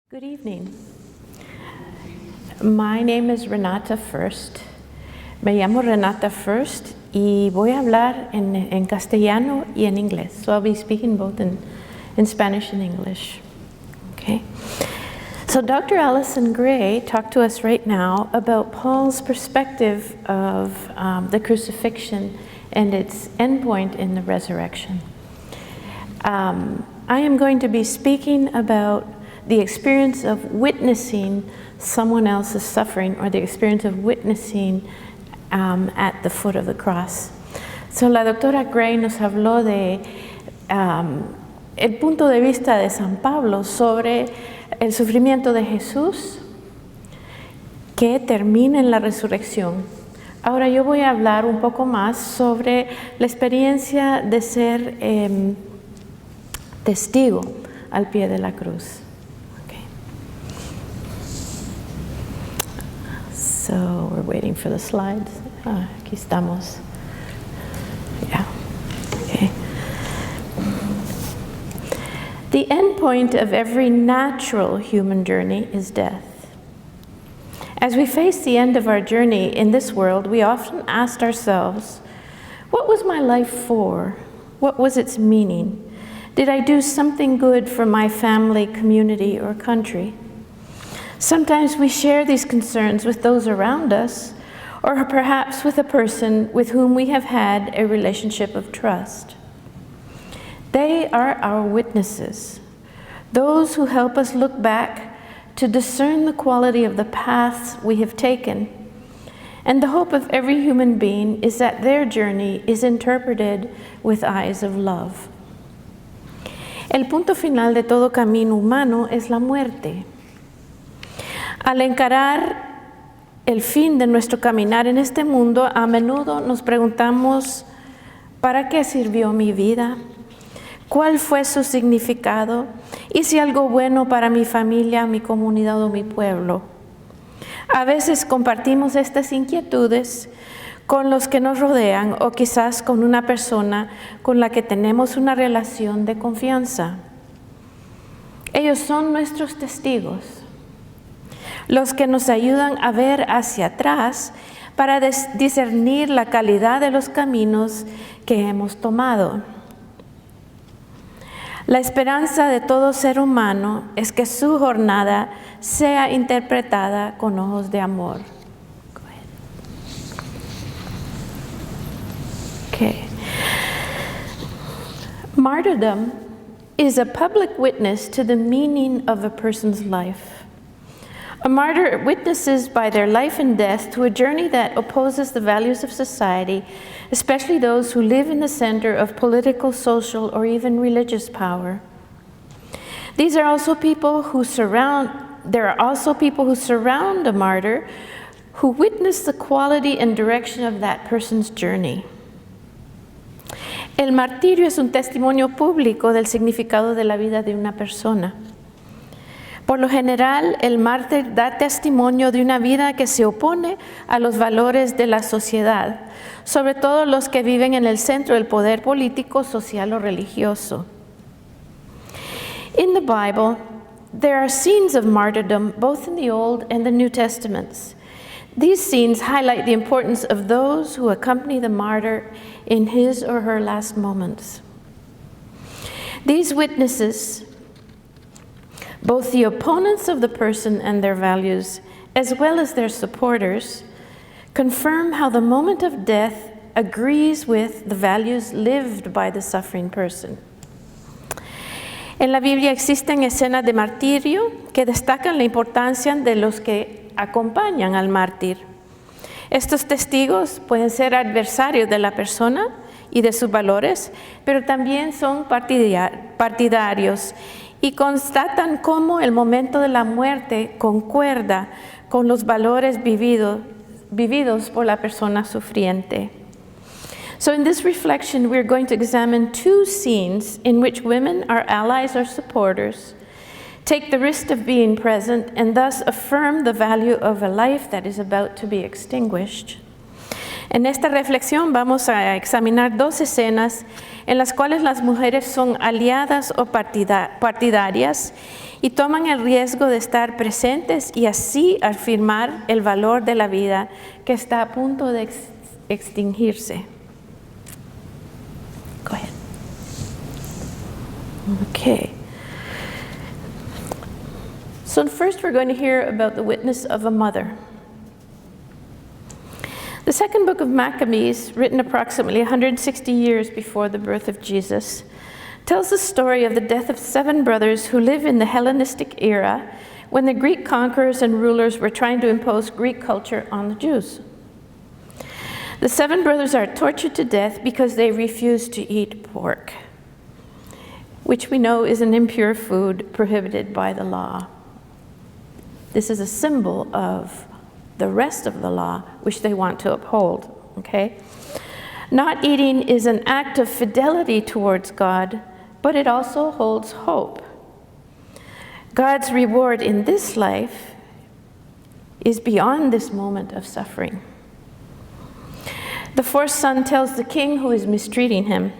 Good evening. My name is Renata Furst. Me llamo Renata Furst y voy a hablar en castellano y en inglés. So I'll be speaking both in Spanish and English. Okay. So Dr. Allison Gray talked to us right now about Paul's perspective of the crucifixion and its endpoint in the resurrection. I am going to be speaking about the experience of witnessing someone else's suffering, or the experience of witnessing at the foot of the cross. So la doctora Gray nos habló de el punto de vista de San Pablo sobre el sufrimiento de Jesús que termina en la resurrección. Ahora yo voy a hablar un poco más sobre la experiencia de ser testigo al pie de la cruz. So we're waiting for the slides. Aquí estamos. Yeah. Okay. The end point of every natural human journey is death. As we face the end of our journey in this world, we often ask ourselves, what was my life for? What was its meaning? Did I do something good for my family, community, or country? Sometimes we share these concerns with those around us, or perhaps with a person with whom we have had a relationship of trust. They are our witnesses, those who help us look back to discern the quality of the paths we have taken. And the hope of every human being is that their journey is interpreted with eyes of love. El punto final de todo camino humano es la muerte. Al encarar el fin de nuestro caminar en este mundo, a menudo nos preguntamos, ¿para qué sirvió mi vida? ¿Cuál fue su significado? ¿Hice algo bueno para mi familia, mi comunidad o mi pueblo? A veces compartimos estas inquietudes con los que nos rodean o quizás con una persona con la que tenemos una relación de confianza. Ellos son nuestros testigos, los que nos ayudan a ver hacia atrás para discernir la calidad de los caminos que hemos tomado. La esperanza de todo ser humano es que su jornada sea interpretada con ojos de amor. Okay. Martyrdom is a public witness to the meaning of a person's life. A martyr witnesses by their life and death to a journey that opposes the values of society, especially those who live in the center of political, social, or even religious power. There are also people who surround a martyr who witness the quality and direction of that person's journey. El martirio es un testimonio público del significado de la vida de una persona. Por lo general, el mártir da testimonio de una vida que se opone a los valores de la sociedad, sobre todo los que viven en el centro del poder político, social o religioso. In the Bible, there are scenes of martyrdom both in the Old and the New Testaments. These scenes highlight the importance of those who accompany the martyr in his or her last moments. These witnesses, both the opponents of the person and their values, as well as their supporters, confirm how the moment of death agrees with the values lived by the suffering person. En la Biblia existen escenas de martirio que destacan la importancia de los que acompañan al mártir. Estos testigos pueden ser adversarios de la persona y de sus valores, pero también son partidarios y constatan cómo el momento de la muerte concuerda con los valores vividos por la persona sufriente. So in this reflection, we're going to examine two scenes in which women, our allies or supporters, take the risk of being present and thus affirm the value of a life that is about to be extinguished. En esta reflexión vamos a examinar dos escenas en las cuales las mujeres son aliadas o partidarias y toman el riesgo de estar presentes y así afirmar el valor de la vida que está a punto de extinguirse. Go ahead. Okay. So first we're going to hear about the witness of a mother. The second book of Maccabees, written approximately 160 years before the birth of Jesus, tells the story of the death of 7 brothers who live in the Hellenistic era when the Greek conquerors and rulers were trying to impose Greek culture on the Jews. The 7 brothers are tortured to death because they refuse to eat pork, which we know is an impure food prohibited by the law. This is a symbol of the rest of the law, which they want to uphold, okay? Not eating is an act of fidelity towards God, but it also holds hope. God's reward in this life is beyond this moment of suffering. The 4th son tells the king who is mistreating him,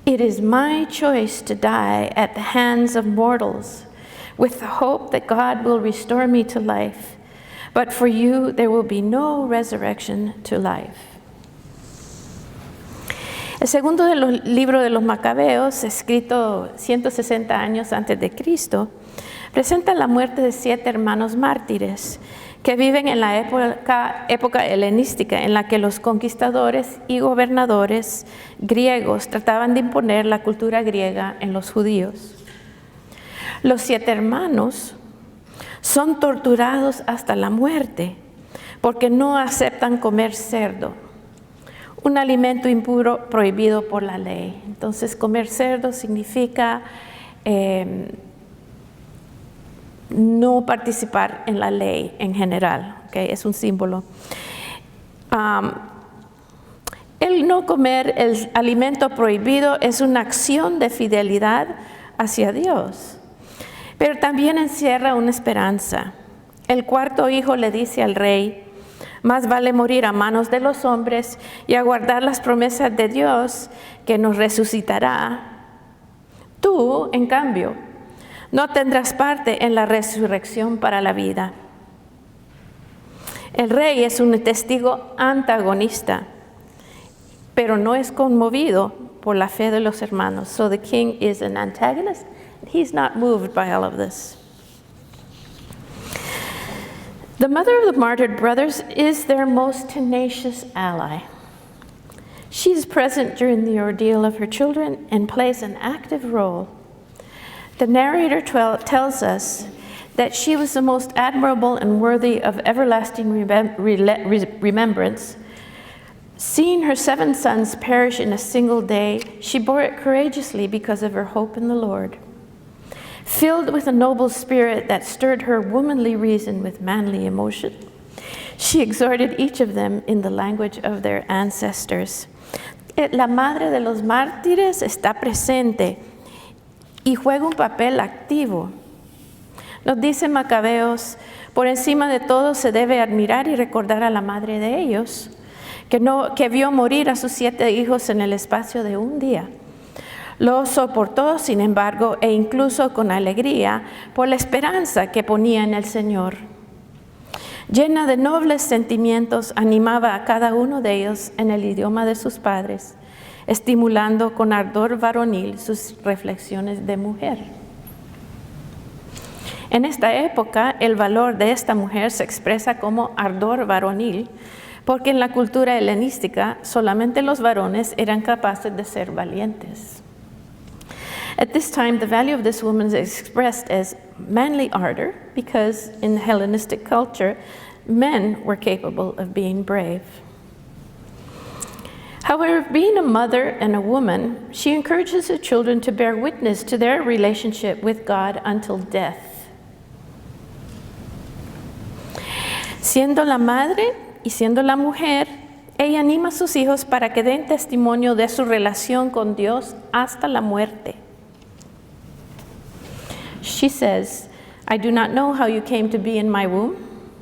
"It is my choice to die at the hands of mortals, with the hope that God will restore me to life. But for you, there will be no resurrection to life." El segundo libro de los Macabeos, escrito 160 años antes de Cristo, presenta la muerte de 7 hermanos mártires que viven en la época helenística en la que los conquistadores y gobernadores griegos trataban de imponer la cultura griega en los judíos. Los 7 hermanos son torturados hasta la muerte porque no aceptan comer cerdo, un alimento impuro prohibido por la ley. Entonces, comer cerdo significa no participar en la ley en general, ¿okay? Es un símbolo. El no comer el alimento prohibido es una acción de fidelidad hacia Dios. Pero también encierra una esperanza. El 4º hijo le dice al rey, más vale morir a manos de los hombres y aguardar las promesas de Dios que nos resucitará. Tú, en cambio, no tendrás parte en la resurrección para la vida. El rey es un testigo antagonista, pero no es conmovido por la fe de los hermanos. So the king is an antagonist. He's not moved by all of this. The mother of the martyred brothers is their most tenacious ally. She is present during the ordeal of her children and plays an active role. The narrator tells us that she was the most admirable and worthy of everlasting remembrance. Seeing her 7 sons perish in a single day, she bore it courageously because of her hope in the Lord. Filled with a noble spirit that stirred her womanly reason with manly emotion, she exhorted each of them in the language of their ancestors. La madre de los mártires está presente y juega un papel activo. Nos dice Macabeos, por encima de todo se debe admirar y recordar a la madre de ellos, que vio morir a sus 7 hijos en el espacio de un día. Lo soportó, sin embargo, e incluso con alegría, por la esperanza que ponía en el Señor. Llena de nobles sentimientos, animaba a cada uno de ellos en el idioma de sus padres, estimulando con ardor varonil sus reflexiones de mujer. En esta época, el valor de esta mujer se expresa como ardor varonil, porque en la cultura helenística solamente los varones eran capaces de ser valientes. At this time, the value of this woman is expressed as manly ardor because in the Hellenistic culture, men were capable of being brave. However, being a mother and a woman, she encourages her children to bear witness to their relationship with God until death. Siendo la madre y siendo la mujer, ella anima a sus hijos para que den testimonio de su relación con Dios hasta la muerte. She says, I do not know how you came to be in my womb.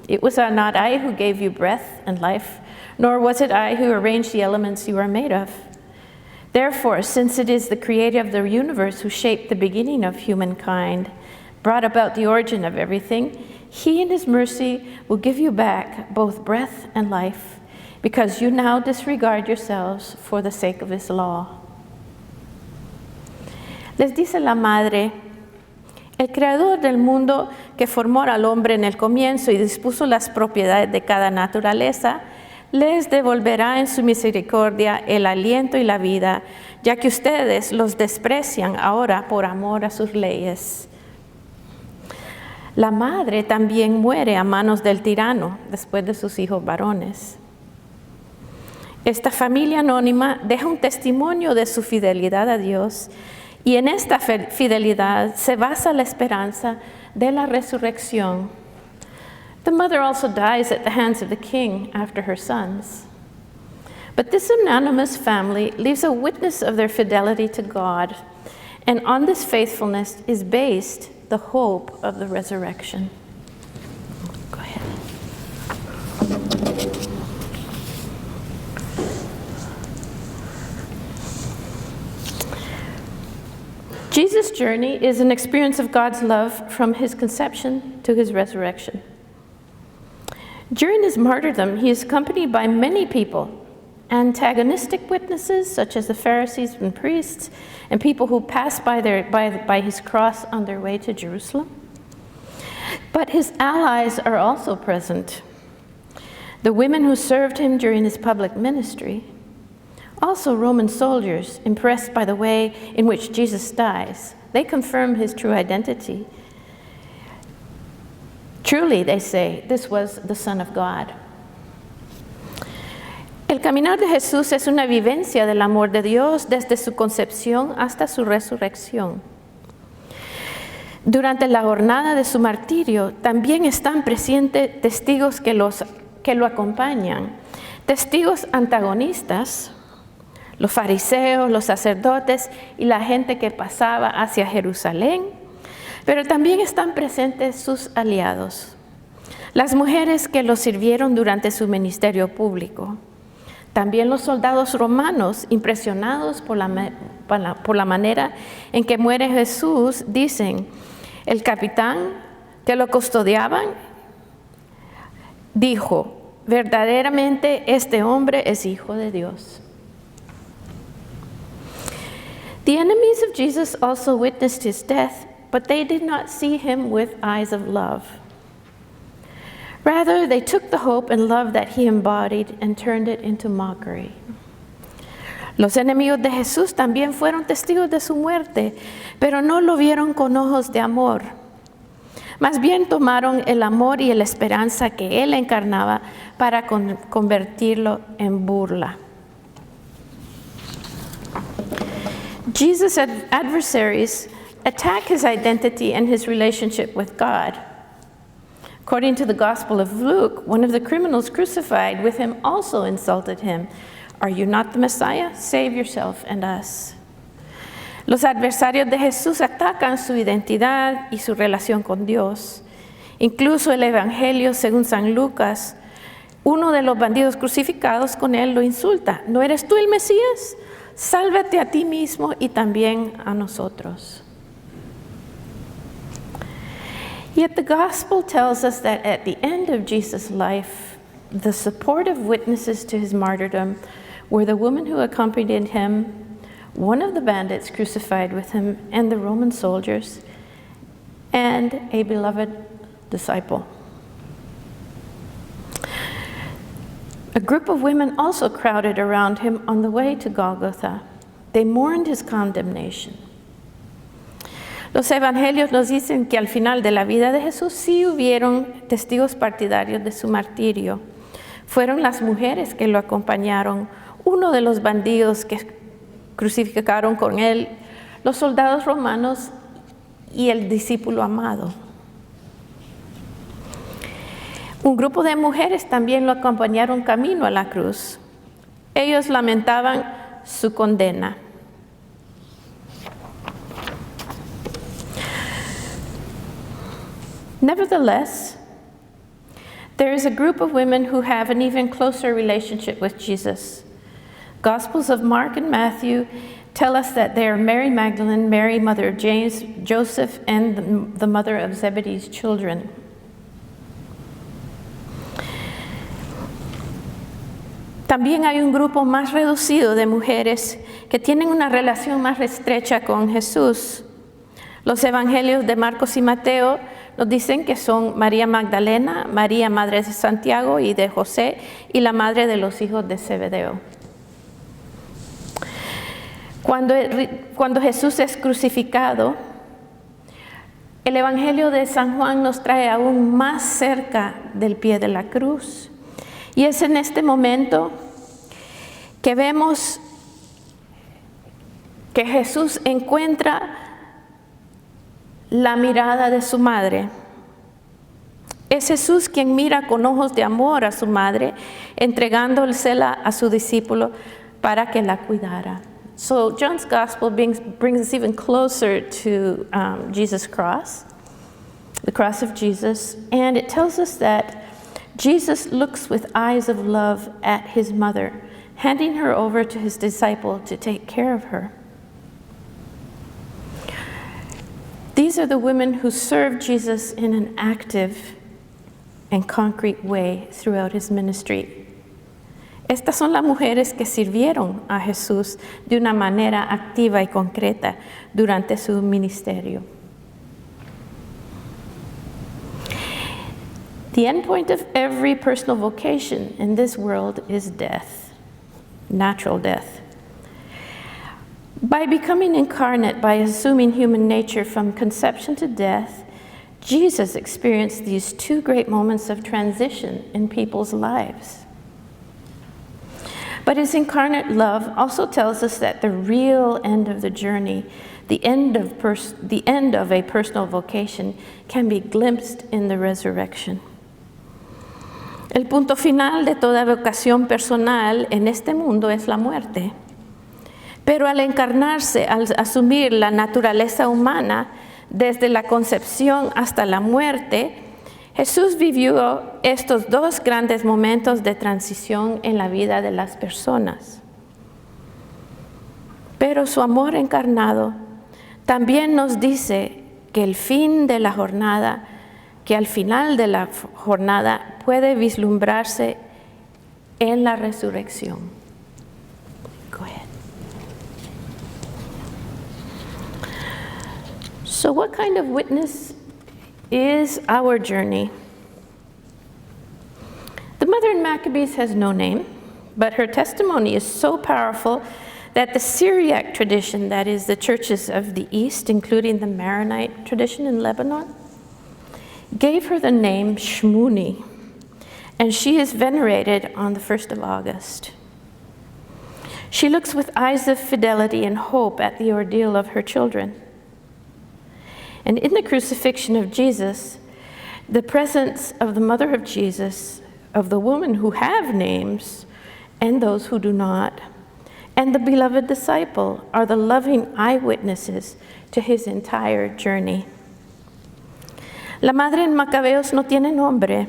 It was not I who gave you breath and life, nor was it I who arranged the elements you are made of. Therefore, since it is the creator of the universe who shaped the beginning of humankind, brought about the origin of everything, he in his mercy will give you back both breath and life, because you now disregard yourselves for the sake of his law. Les dice la madre, el creador del mundo que formó al hombre en el comienzo y dispuso las propiedades de cada naturaleza, les devolverá en su misericordia el aliento y la vida, ya que ustedes los desprecian ahora por amor a sus leyes. La madre también muere a manos del tirano después de sus hijos varones. Esta familia anónima deja un testimonio de su fidelidad a Dios, y en esta fidelidad se basa la esperanza de la resurrección. The mother also dies at the hands of the king after her sons. But this anonymous family leaves a witness of their fidelity to God, and on this faithfulness is based the hope of the resurrection. Go ahead. Jesus' journey is an experience of God's love from his conception to his resurrection. During his martyrdom, he is accompanied by many people, antagonistic witnesses such as the Pharisees and priests, and people who passed by his cross on their way to Jerusalem. But his allies are also present. The women who served him during his public ministry, also Roman soldiers impressed by the way in which Jesus dies. They confirm his true identity. Truly, they say, this was the Son of God. El caminar de Jesús es una vivencia del amor de Dios desde su concepción hasta su resurrección. Durante la jornada de su martirio también están presentes testigos que lo acompañan, testigos antagonistas, los fariseos, los sacerdotes y la gente que pasaba hacia Jerusalén, pero también están presentes sus aliados, las mujeres que lo sirvieron durante su ministerio público, también los soldados romanos impresionados por la manera en que muere Jesús, dicen, el capitán que lo custodiaban dijo, verdaderamente este hombre es hijo de Dios. The enemies of Jesus also witnessed his death, but they did not see him with eyes of love. Rather, they took the hope and love that he embodied and turned it into mockery. Los enemigos de Jesús también fueron testigos de su muerte, pero no lo vieron con ojos de amor. Más bien tomaron el amor y la esperanza que él encarnaba para convertirlo en burla. Jesus' adversaries attack his identity and his relationship with God. According to the Gospel of Luke, one of the criminals crucified with him also insulted him. Are you not the Messiah? Save yourself and us. Los adversarios de Jesús atacan su identidad y su relación con Dios. Incluso el Evangelio, según San Lucas, uno de los bandidos crucificados con él lo insulta. ¿No eres tú el Mesías? Sálvate a ti mismo y también a nosotros. Yet the gospel tells us that at the end of Jesus' life, the supportive witnesses to his martyrdom were the woman who accompanied him, one of the bandits crucified with him, and the Roman soldiers, and a beloved disciple. A group of women also crowded around him on the way to Golgotha. They mourned his condemnation. Los evangelios nos dicen que al final de la vida de Jesús sí hubieron testigos partidarios de su martirio. Fueron las mujeres que lo acompañaron, uno de los bandidos que crucificaron con él, los soldados romanos y el discípulo amado. Un grupo de mujeres también lo acompañaron camino a la cruz. Ellos lamentaban su condena. Nevertheless, there is a group of women who have an even closer relationship with Jesus. Gospels of Mark and Matthew tell us that they are Mary Magdalene, Mary, mother of James, Joseph, and the mother of Zebedee's children. También hay un grupo más reducido de mujeres que tienen una relación más estrecha con Jesús. Los evangelios de Marcos y Mateo nos dicen que son María Magdalena, María, madre de Santiago y de José, y la madre de los hijos de Zebedeo. Cuando Jesús es crucificado, el Evangelio de San Juan nos trae aún más cerca del pie de la cruz. Y es en este momento que vemos que Jesús encuentra la mirada de su madre. Es Jesús quien mira con ojos de amor a su madre, entregándosela a su discípulo para que la cuidara. So John's Gospel brings us even closer to Jesus' cross, the cross of Jesus, and it tells us that Jesus looks with eyes of love at his mother, handing her over to his disciple to take care of her. These are the women who served Jesus in an active and concrete way throughout his ministry. Estas son las mujeres que sirvieron a Jesús de una manera activa y concreta durante su ministerio. The end point of every personal vocation in this world is death, natural death. By becoming incarnate, by assuming human nature from conception to death, Jesus experienced these two great moments of transition in people's lives. But his incarnate love also tells us that the real end of the journey, the end of a personal vocation, can be glimpsed in the resurrection. El punto final de toda vocación personal en este mundo es la muerte. Pero al encarnarse, al asumir la naturaleza humana, desde la concepción hasta la muerte, Jesús vivió estos dos grandes momentos de transición en la vida de las personas. Pero su amor encarnado también nos dice que el fin de la jornada, que al final de la jornada puede vislumbrarse en la resurrección. Go ahead. So what kind of witness is our journey? The mother in Maccabees has no name, but her testimony is so powerful that the Syriac tradition, that is the churches of the East, including the Maronite tradition in Lebanon, gave her the name Shmuni, and she is venerated on the 1st of August. She looks with eyes of fidelity and hope at the ordeal of her children. And in the crucifixion of Jesus, the presence of the mother of Jesus, of the women who have names and those who do not, and the beloved disciple are the loving eyewitnesses to his entire journey. La madre en Macabeos no tiene nombre,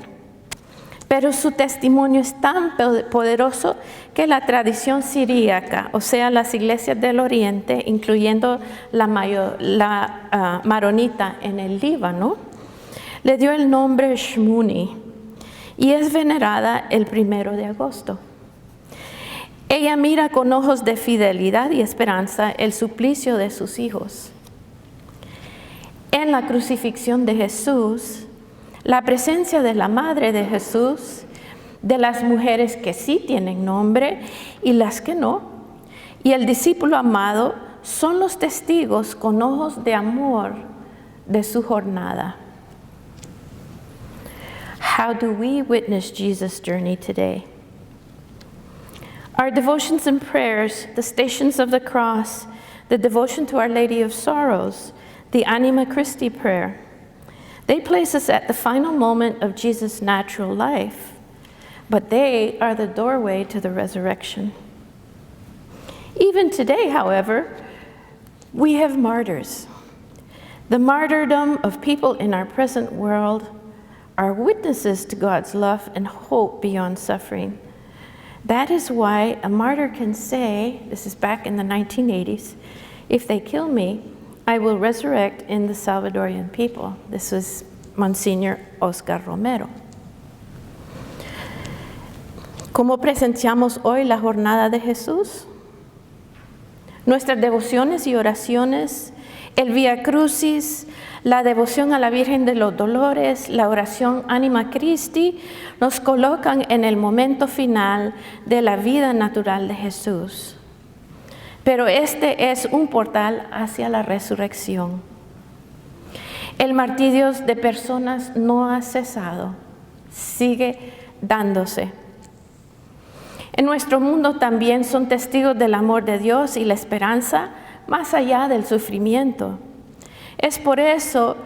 pero su testimonio es tan poderoso que la tradición siríaca, o sea, las iglesias del Oriente, incluyendo la maronita en el Líbano, le dio el nombre Shmuni y es venerada el 1 de agosto. Ella mira con ojos de fidelidad y esperanza el suplicio de sus hijos. En la crucifixión de Jesús, la presencia de la madre de Jesús, de las mujeres que sí tienen nombre y las que no, y el discípulo amado son los testigos con ojos de amor de su jornada. How do we witness Jesus' journey today? Our devotions and prayers, the Stations of the Cross, the devotion to Our Lady of Sorrows, the Anima Christi prayer, they place us at the final moment of Jesus' natural life, but they are the doorway to the resurrection. Even today, however, we have martyrs. The martyrdom of people in our present world are witnesses to God's love and hope beyond suffering. That is why a martyr can say, this is back in the 1980s, if they kill me, I will resurrect in the Salvadorian people. This was Monsignor Oscar Romero. ¿Cómo presenciamos hoy la jornada de Jesús? Nuestras devociones y oraciones, el Vía Crucis, la devoción a la Virgen de los Dolores, la oración Anima Christi, nos colocan en el momento final de la vida natural de Jesús. Pero este es un portal hacia la resurrección. El martirio de personas no ha cesado, sigue dándose. En nuestro mundo también son testigos del amor de Dios y la esperanza más allá del sufrimiento. Es por eso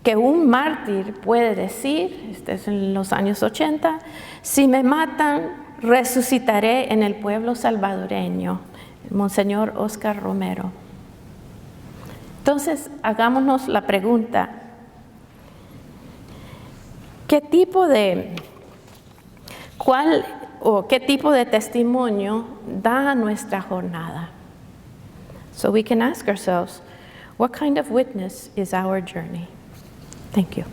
que un mártir puede decir, este es en los años 80, si me matan, resucitaré en el pueblo salvadoreño. El Monseñor Oscar Romero. Entonces, hagámonos la pregunta, ¿qué tipo de testimonio da nuestra jornada? So we can ask ourselves, what kind of witness is our journey? Thank you.